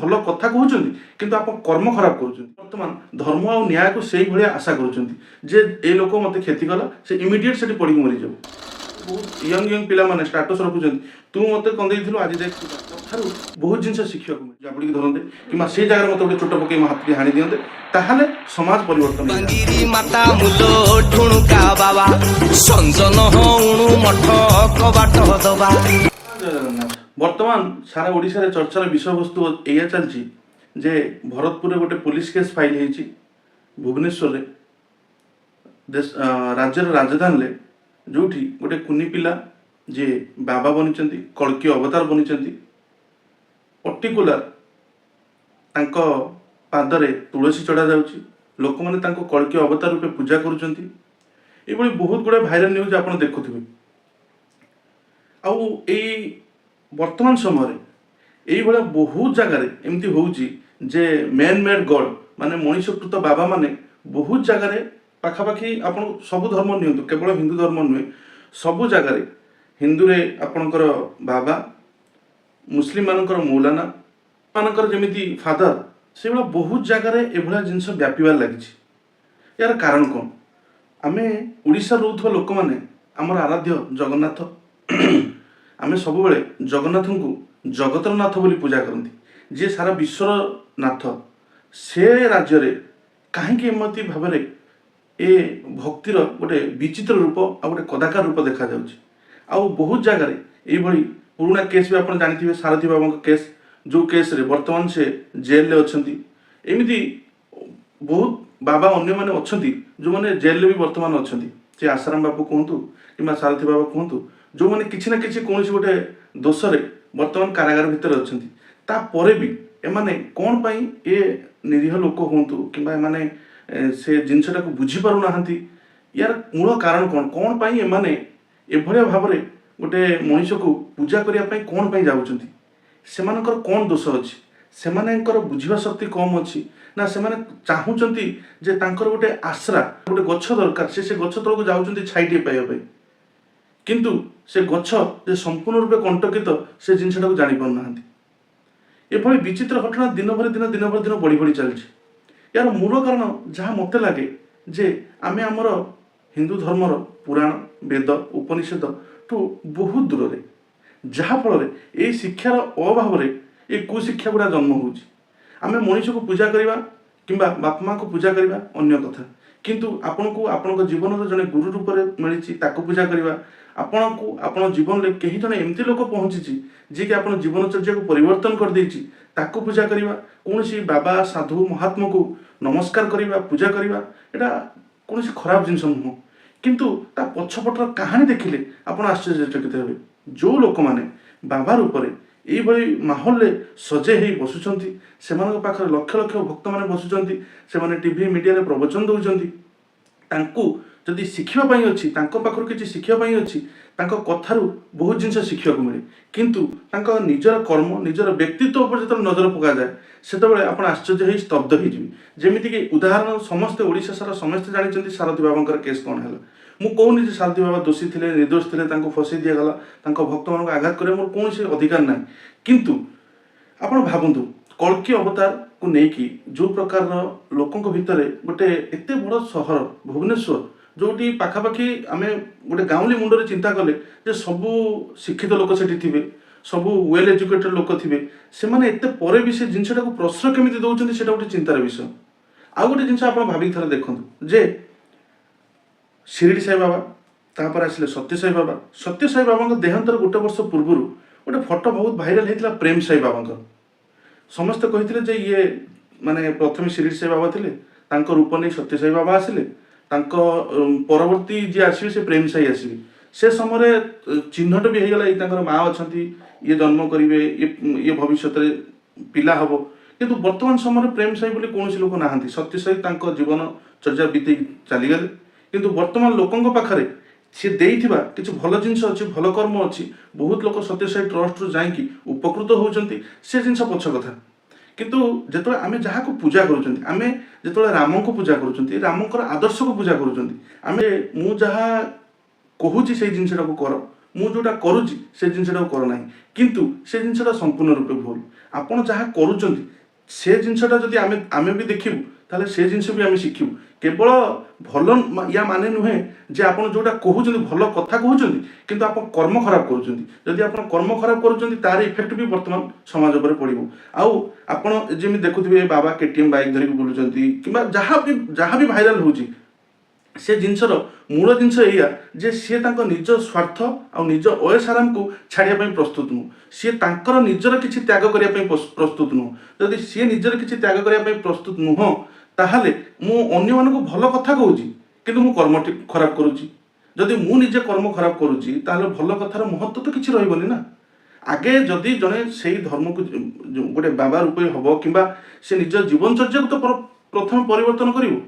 भल कथा कहते किंतु आप कर्म खराब कर बर्तमान धर्म आ न्याय को से भाया आशा कर लोक मत क्षति कला से इमिडिएट से पढ़ी मरी जाऊ बहुत यंग यंग पिला माने स्टाटस रखुचंती तू मते कंदेइथिलु आज देख कथारू बहुत जिनस शिखिया को जाबड़ी धरंते किमा से जगह मते गोटे छोट पके हाथ हाणी दियंते ताहाले समाज परिवर्तन बंगिरी माता मुलो ठुणुका बाबा संजन होउणु मठ कबाट दबा वर्तमान सारा ओडिसा रे चर्चार विषय वस्तु एया चलची जे भरतपुर रे गोटे पुलिस केस फाइल हेची भुवनेश्वर रे देश राज्य राजधानी ले जोठी गोटे कुनी पिला जे बाबा बनिचंती कल्की अवतार बनिचंती पर्टिकुलर तांको पादरे तुलसी चढ़ा जाउची लोक माने तांको कल्की अवतार रूपे पूजा करूचंती एभली बहुत गुडे भाइरल न्यूज आपण देखुथिबे आउ ए वर्तमान समय एई भला बहुत जगह रे एमती होउची जे मैन मेड गॉड माने मनुष्यकृत बाबा माने बहुत जगह रे पाखापाखि आपण सबु धर्म नियंतु केवल हिंदू धर्म नुहे सबु जगह रे हिंदू रे आपणकर बाबा मुस्लिम मानकर मौलाना मानकर जेमिति फादर से भाला बहुत जगह रे एभला जिंस व्यापीबार लागिछि यार कारण कोन आमे ओडिसा रहउथो लोक माने हमर आराध्य जगन्नाथ आमे सब बेले जगन्नाथ को जगतर नाथ बोली पूजा करती जे सारा विश्वर नाथ से राज्य रे कहीं एमती भाव में ए भक्तिर गोटे विचित्र रूप आ गोटे कदाकार रूप देखा जाउछि आ बहुत जगह ये पुराना केस भी आप जानी सारथी बाबा केस जो केस रे वर्तमान से जेल ले अछंती एमिति बहुत बाबा अन्य माने अछंती जो माने जेल ले भी वर्तमान अछंती से आसाराम बाबू कहतु कि सारथी बाबा कहतु जो माने किछि ना किछि कोनोसी गोटे दोष रे वर्तमान कारागार भितर अछंती ता परे भी एमाने कोन पई ए निरीह लोक होंतु किंबा एमाने से जिनसटा को बुझी पारु नाहंती यार मूल कारण कोन कोन पई एमाने एभलिया भाव रे गोटे मनुष्य को पूजा करिया पई कोन पई जाउचंती सेमानकर कोन दोष अछि सेमानकर बुझिबा शक्ति कम अछि ना सेमाने चाहुचंती जे तांकर गोटे आश्रा गोटे गच्छ दरकार से गच्छ तळको जाउचंती छाइटे पाइबा पई किंतु से गच्छ जे संपूर्ण रूपे कंटकित से जिनसटा को जानि पारु नाहंती एभली विचित्र घटना दिन भर दिन बढ़ी बढ़ी चलछि यार मूल कारण जहाँ मत लगे जे आमे आमर हिंदू धर्मर पुराण वेद उपनिषद ठू बहुत दूर रे जहाँ फल ये शिक्षार अभाव रे ये कुशिक्षा गुड़ा जन्म होउछि आमे मनुष्य को पूजा करवा किंबा बाप माँ को पूजा करवा अन्य कथा किंतु आपण को आपण जीवन जड़े गुरु रूप में मिली ताको पूजा करवा आपण को आपण जीवन में कहीं जड़े एमती लोक पहुंची जी कि आप जीवनचर्या को परिवर्तन कर देछि ताको पूजा करवा कौन बाबा साधु महात्मा को नमस्कार करवा पूजा करवा एटा कौन खराब जिनस नुह किंतु ता पछपटर कहानी देखिले आप आश्चर्यचकित हेबे जो लोक माने बाबा रूप में यही माहौल रे सजे ही बसुचंती सेमानक पाखरे लक्ष लक्ष भक्त माने बसुचंती सेमाने टीवी मीडिया रे प्रवचन दउचंती तांकु जदि शिखिबा पई अछि तांको पाखरु किछि शिखिबा पई अछि तांको कथारु बहुत जिनस शिखिबा को मिले किंतु तांको निजर कर्म निजर व्यक्तित्व उपर जत नजर पका जाए सेतबेले आपण आश्चर्य होई स्तब्ध होई जिवि जेमिति कि उदाहरण समस्त ओडिसा सारा समस्त जानिचंती सारथी बाबांकर केस कोन हला मु कहूनी जे सारथी बाबा दोषी थिले निर्दोष थिले तांको फसै दिया गला तांको भक्त मानको आघात करे मोर कोनोसी अधिकार नाही किंतु आपण भाबंतु कल्की अवतार को नेकी जो प्रकार लोकंक भितरे गोटे एते बड़ सहर भुवनेश्वर जोटी पाखापाखि आमे गोटे गाँवली मुंडरे चिंता कले जे सबू शिक्षित लोक सेठी थिबे सबू वेल एजुकेटेड लोक थिबे से माने एते परे भी से जिनसटा को प्रश्न केमिति दउचंती सेटा गोटे चिंतार विषय आ गोटे जिनस आपण भाबी थरे देखंतु जे शिरडी साई बाबा तापर आसिले सत्य साई बाबा देहांतर गोटे वर्ष पूर्व गोटे फोटो बहुत भाइराल होता प्रेम साई बाबा समस्त कही जे ये माने प्रथम शिरडी साई बाबा थिले तांको रूप नहीं सत्य साई बाबा आसिले तांको परवर्ती जी आसवे से प्रेम साई आसवे से समय चिन्हट भी होगला ये माँ अच्छा ये जन्म करेंगे ये भविष्य पिला हम किंतु वर्तमान समय प्रेम साई बोली कौन लोक ना सत्य साई जीवन चर्चा बीते चलीगले किंतु वर्तमान लोकों पाखे सी देइथिबा किछि भल जिनस अछि भल कर्म अछि बहुत लोक सत्य साई ट्रस्ट रु जाइकी उपकृत होउचंती से जिनस पछ कथा किंतु जेतो आमे जहा को पूजा करूचंती आमे जेतो राम को पूजा करूचंती रामकर आदर्श को पूजा करूचंती आमे मु जहा कहूची से जिनसटा को कर ମୁଁ जोटा करुँची से जिनटा करना किंतु से जिनटा संपूर्ण रूपे भूल आपण जहाँ करुँच से जिनटा जदि आमे भी देखू ताले से जिनस भी आम शिखू केवल भल या माने नुहे जे आप जोटा कहते भल कथा कहते किंतु आप कर्म खराब करुँच आप कर्म खराब करुँच तार इफेक्ट भी वर्तमान समाज पर पड़ो आउ आपण जमी देखुए बाबा केटीएम बाइक धरिक बुलूँ कि जहाँ भी भाइराल हो से जिनसर मूल जिनस या जे सी निज स्वार्थ आ निज ओएस आराम को छाड़िया प्रस्तुत नुह सी तांकर निजर किसी त्याग करने प्रस्तुत नुह जदि सी निजर किसी त्याग करने प्रस्तुत नुह ताहले मु अन्य मानक भल कथा कहूँ किंतु मु कर्म खराब करुँची जदि मु निजे कर्म खराब करुँची ताहले भल कथार महत्व तो किसी रही ना आगे जदि जड़े से धर्म को गोटे बाबा रूपे हम कि से निज जीवनचर्या को तो प्रथम परिवर्तन करिवो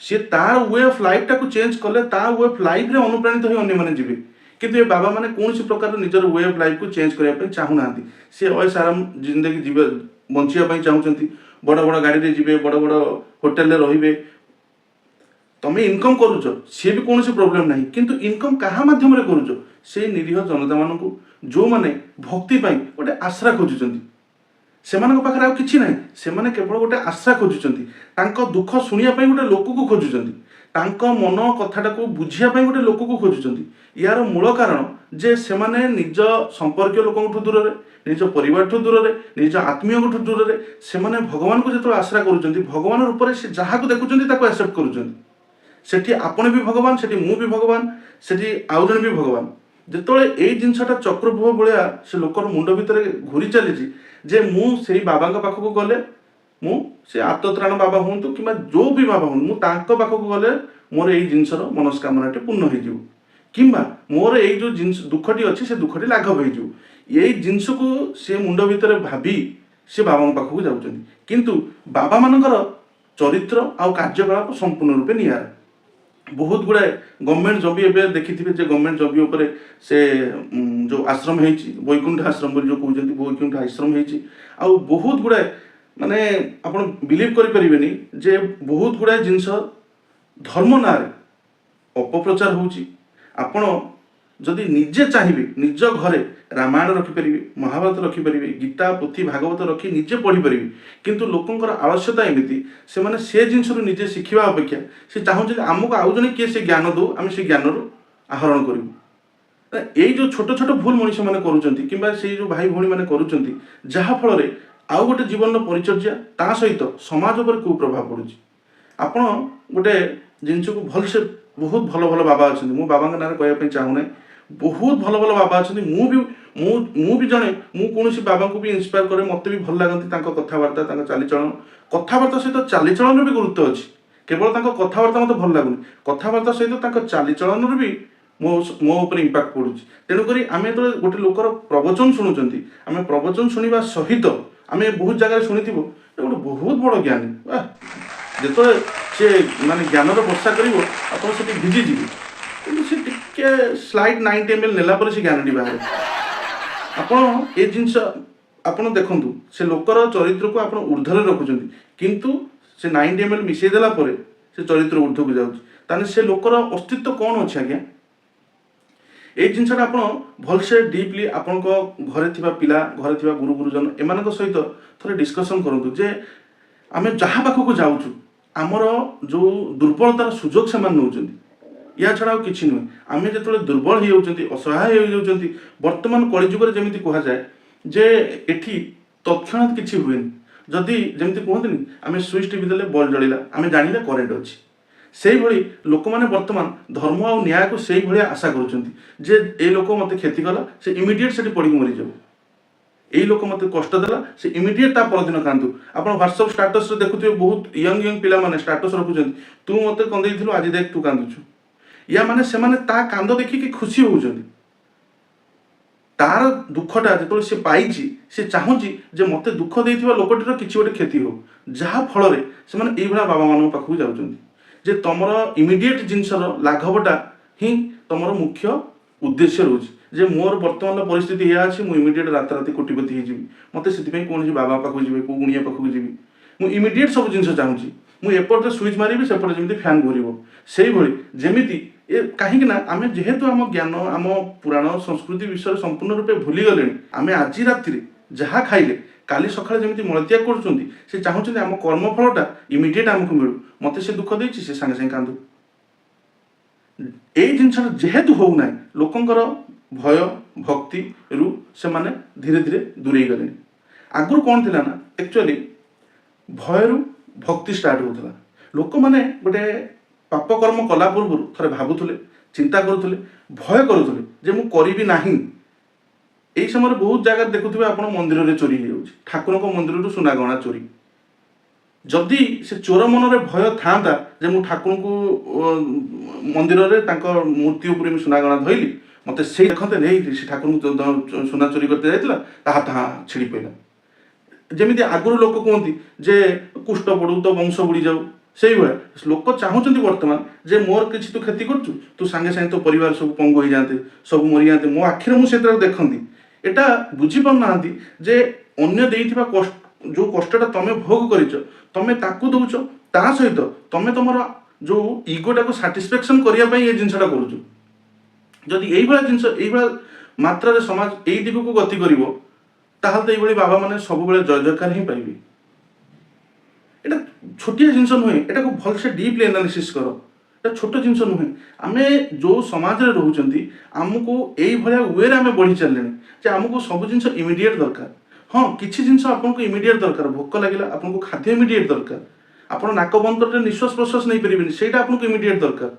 सी तार वे ऑफ लाइफ टाक चेंज कले ता वे ऑफ लाइफ रे अनुप्राणित हो अन्य माने जीवे किंतु ये बाबा माने कौन प्रकार निजर वे ऑफ लाइफ को चेंज करने चाहूना सी ऐश आराम जिंदगी जीवे बंचिया चाहूँगी बड़ बड़ गाड़ी रे जीवे बड़ बड़ होटेल रे रहिबे तमें इनकम करुच सी भी कौन प्रोब्लेम ना किंतु इनकम क्या मध्यम करुच से निरीह जनता मानू जो मैंने भक्ति गोटे आश्रा खोजुंट से पाखे आ कि ना से केवल गोटे आश्रा खोजुंट दुख शुणापी गोटे लोक को खोजुंट मन कथाटा को बुझापी गोटे लोक को खोजुंट यार मूल कारण जे से निज संपर्क लोक दूर निज परिवार दूर निज आत्मीय दूर से भगवान को जो आश्रा कर भगवान रूप से जहाँ को देखुं एक्सेप्ट करुँच आपण भी भगवान से मु भी भगवान से आउ जन भी भगवान जिते ये जिनसा चक्रव्यूह भाया से लोकर मुंड भितर घूरी चली जे मु से बाबा पाखक गले मु से आत्मत्राण बाबा हूँ कि जो भी बाबा हूँ पाखक गले मोर यही जिनसर मनस्कामनाटे पूर्ण हो कि मोर यही जो जिन दुखटी अच्छी से दुखटी लाघव हो यही जिनस को सी मुंड भितर भाभी से बाबा पाखक जाऊँ किंतु बाबा मानकर चरित्र आ कार्यकलाप संपूर्ण रूपे नियारा बहुत गुड़ाए गवर्नमेंट जॉब एवं देखी थे गवर्नमेंट जॉब उपर से जो आश्रम है वैकुंठ आश्रम जो कहते वैकुंठ आश्रम है बहुत गुड़ाए माने आप बिलीव करें जे बहुत गुड़ाए जिनस धर्म ना अपप्रचार होपण जदि निजे चाहिए निज घरे रामायण रखिपारे महाभारत रखिपारे गीता पोथी भागवत रखी निजे पढ़ी पारे किंतु लोकंर आलस्यता एमती से जिनस निजे शिखा अपेक्षा से चाहूँ आमको आउ जन किए से ज्ञान दो आम से ज्ञान आहरण करूँ यही जो छोट छोट भूल मनीष मैंने करुँच कि जो भाई भौणी मैंने करुँच जहाँफल आउ गोटे जीवन परिचर्या ता सहित समाज पर कुप्रभाव पड़ुଛି आपण गोटे जिनस को भल से बहुत भल भल बाबा अच्छा मु बाबा ना कहवाई चाहूना बहुत भल भल बाबा अच्छा मु भी जड़े मुझे बाबा को भी इंस्पायर करे मत भी भल लगती कथबार्ता चालीचलन कथबार्ता सहित चालीचलन भी गुरुत्व अच्छी केवल कथबार्ता मत भल लगुनि कथबार्ता सहित चालीचलन भी मो ऊपर इंपैक्ट पड़ू तेणुक आम जो गोटे लोकर प्रवचन शुणुंट आम प्रवचन शुणा सहित आम बहुत जगह शुणी गोटे बहुत बड़ ज्ञानी जो सी माने ज्ञान वर्षा कर भिजिजी कि स्लाइड 90 ml नेला से ज्ञानी बाहर आप जिनस आप देखु से लोकर चरित्र को आप ऊर्धर रखुंट किंतु से 90 ml मिसेदेला से चरित्र ऊर्ध को जाऊँ से लोकर अस्तित्व कौन अच्छे आज्ञा ये जिनसा आप भलसे डीपली आपण घरे थिबा पिला घरे थिबा गुरु गुरुजन एमान सहित थोड़े डिस्कसन करूँ जे आम जहाँ पाखक जाऊँ आमर जो दुर्बलतार सुजोग से नौ या छड़ा कि नुहे आम जो दुर्बल हो असहाय हो बर्तमान कलिजुगर जमी कहुए जे एठी तत्क्षणात किसी हुए जदि जमी कहते आम स्विच टीवी देले बल्ब जलिला आम जानिले करेन्ट अच्छी से भाई लोक मैंने बर्तमान धर्म आ न्याय को से भाया आशा कर लोक मत क्षति कला से इमिडिएट से पड़ी मरी जाऊ यही लोक मत कष्ट देला से इमिडिएट ता परदिन कांदू आप व्हाट्सएप स्टाटस देखुए बहुत यंग यंग पिला माने स्टाटस रखुं तू मत कंदे आज देख तू कांदुछु या माने से माने ता कांद देखिकी खुशी होउछन्ती तार दुखटा जो से पाई से चाहूँगी जे मत दुख देथिबा लोकटीर किछि गोटे क्षति हो जहाँ फल से माने एई भला बाबा मान पाखु जाउछन्ती जे तमर इमिडिएट जिनसर लाघवटा ही तमर मुख्य उद्देश्य रोज जे मोर वर्तमान परिस्थिति या अच्छी मुझे इमिडिएट रात राति कोटिपति हो मत से कौन बाबा पाखु जी कौ गुणिया पाखु जी मुझे इमिडिएट सब जिन चाहूँगी मुझे एपटे स्विच मारि सेपटे जमी फैन घूर से जमी ए कहीं ना आम जेहेतु आम ज्ञान आम पुराण संस्कृति विषय संपूर्ण रूपे भूली गले आम आज राति जहाँ खाइले काली सकाଳେ जमी मलत्याग करुँच से चाहते आम कर्मफलटा इमिडिएट आमको मिलू मत से दुख देती से सागे सागे कांदू यही जिनसा जेहेतु होना लोकंर भय भक्ति रु से माने धीरे धीरे दूरे गले आगु कौन थी ना एक्चुअली भय रु भक्ति स्टार्ट होता लोक मैंने गोटे पाप कर्म कला पूर्व थे भावुले चिंता करुले भय करुले जे मु करी नाही यही समय बहुत जगह देखुवे आप मंदिर में चोरी हो ठाकुर मंदिर सुना गहना चोरी जदि से चोर मन में भय था जे मु ठाकुर को मंदिर में मूर्ति उपर सुना गहना धरली मत से देखते नहीं से ठाकुर को सुना चोरी करते जाता ताहा छिड़ी पड़ा जमी आगुरी लोक कहते जे कुष्ठ पड़ू तो वंश बुड़ी जाऊ से लोक चाहूँ बर्तमान जे मोर किसी तू क्षति करू तू सांगे सांगे तो परिवार सब पंगु हो जाते सब मरी जाते मो आखिर मुझे देखती एटा बुझीपार ना जे अन्य देइथिबा कष्ट जो कष्टटा तमे भोग करिच तमे ताकू दउच ता सहित तमे तमर जो इगोटा को सैटिस्फैक्शन करिया पई ए जिंसटा करूछ जदि एई बळा जिंस एई बळा मात्रा रे समाज एई दिगु को गति करिवो ताहाल तो एई बळी बाबा माने सब बेले जय जयकार ही पाइबे एटा छोटिया जिंस नुहे एटा को भल से डीपली एनालिसिस करो एटा छोट जिंस नुहे आमे जो समाज रे रहउचंती हमको एई भळा वे रे आमे बढ़ी चलले जे हमको सब जिंस इमिडिएट दरकार हाँ किसी जिनस आपको इमिडिएट दरकार भोक लगे आपको खाद्य इमिडिएट दरकार आपड़ नाक बंद कर निश्वास प्रश्वास नहीं पारे से आपको इमिडिएट दरकार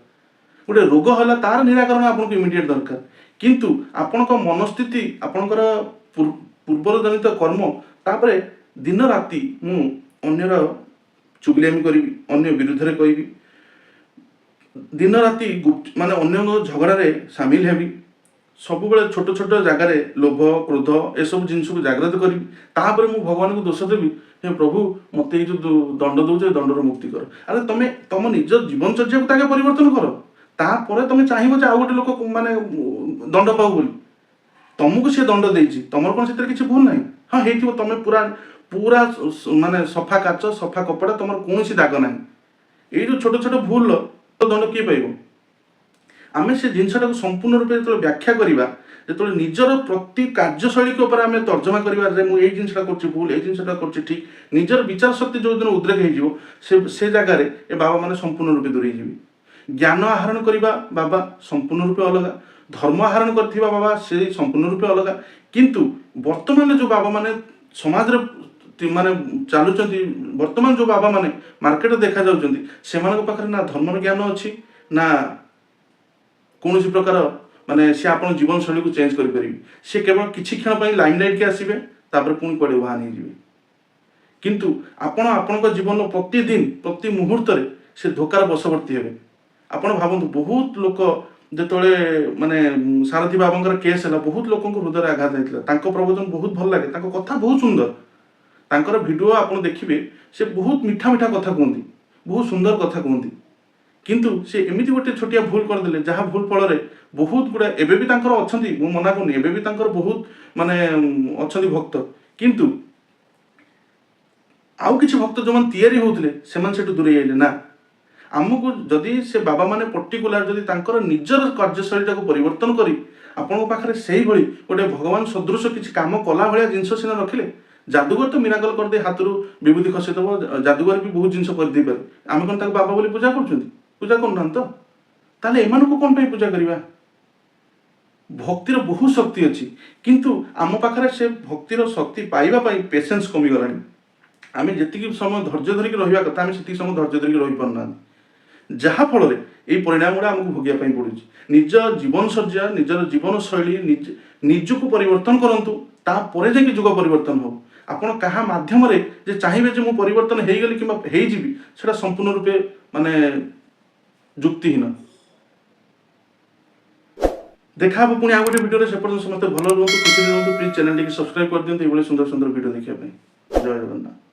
गोटे रोग है तार निराकरण आपको इमिडिएट दरकार किंतु आपण मनस्थिति आपणकर पूर्वर जनित कर्म तापर दिन राति मु अन्यर चुगलियामी करी अन्य विरुद्ध रे कहबी दिन राति माने अन्य झगड़ा सामिल हेबी सब बेले छोट छोट जगार लोभ क्रोध ए सब जिनस को जागृत करी तापर मु भगवान को दोष देवी हे प्रभु मत ये जो दंड दौच दंडर मुक्ति कर अरे तुम तुम निज जीवनचर्या को परिवर्तन कर तापर तुम चाहिए आउ गोटे लोक माने दंड पाऊ बोली तुमको सी दंड देती तुम कौन से किसी भूल ना हाँ हो तुम पूरा पूरा माने सफा काच सफा कपड़ा तुम कौन दाग ना ये जो छोट छोट भूल दंड किए पाइब आम से जिनसा संपूर्ण रूप जो व्याख्या करवा जो निजर प्रति कार्यशैली के ऊपर आम तर्जमा करवा मुझे जिनसा कर भूल ये जिनसा कर ठीक निजर विचार शक्ति जो दिन उद्रेक हो जगार ए बाबा मैंने संपूर्ण रूप दूरे ज्ञान आहरण करवा बाबा संपूर्ण रूप अलग धर्म आहरण कर बाबा से संपूर्ण रूप अलग किंतु वर्तमान जो बाबा माने समाज माने चलुंट वर्तमान जो बाबा माने मार्केट देखा जाऊँच पाखे ना धर्म ज्ञान अच्छी ना कौन प्रकार माने सी आप जीवन शैली को चेंज करें सी केवल किसी क्षण लाइमलाइट के आसवे तापर पुणी कड़े उहान हो किंतु आपण जीवन प्रतिदिन प्रति मुहूर्त से धोकार बशवर्ती हे आपण भावतु बहुत लोक जिते माने सारथी बाबा केस है बहुत लोक हृदय आघात होता प्रवचन बहुत भल लगे कथा बहुत सुंदर तांकर वीडियो आप देखिए से बहुत मीठा मीठा कथा कहती बहुत सुंदर कथा कहती किंतु से एमती गोटे छोटिया भूल करदे जहाँ भूल फल बहुत गुड़ा एवं भी अच्छा मना करूनी एवं भी बहुत माने अच्छा भक्त किंतु आउ किसी भक्त जो तैयारी होते से दूरे आइले ना आमको जदि से बाबा माने पर्टिकुलर जदि निजर कार्यशैली को परिवर्तन करी आपण पाखे से गोटे भगवान सदृश किसी काम कला भाया जिनस सीना रखिले जादूगर तो मिराकल कर दे हाथ विभूति खसेदब जादूगर भी बहुत जिनस कर दे पारे आम कौन बाबा बोली पूजा कर पूजा करना तो ताले एमान को कौन पूजा करवा भक्तिर बहुत शक्ति अच्छी किंतु आम पाखे से भक्तिर शक्ति पाइबा पेशेंस कमी गलानी आम जी समय धैर्य धरिक रहा कथा आम से समय धैर्य धरिक रही पारना जहाँ फल ये परिणाम गुड़ा आमको भोगिया पड़ू निज जीवनचर्या निजर जीवन शैली निजक परिवर्तन करूँ तापर जाकि जुग परिवर्तन हो आपण क्या मध्यम चाहिए जो मु परिवर्तन हो गली कि संपूर्ण रूपे माने जुक्तिहीन देखा पुणी आ गोटे वीडियो से समस्त भल रुहतु खुशी रुहतु प्लीज चैनल टी सब्सक्राइब कर दिखाते ये सुंदर सुंदर वीडियो देखा जय जगन्नाथ।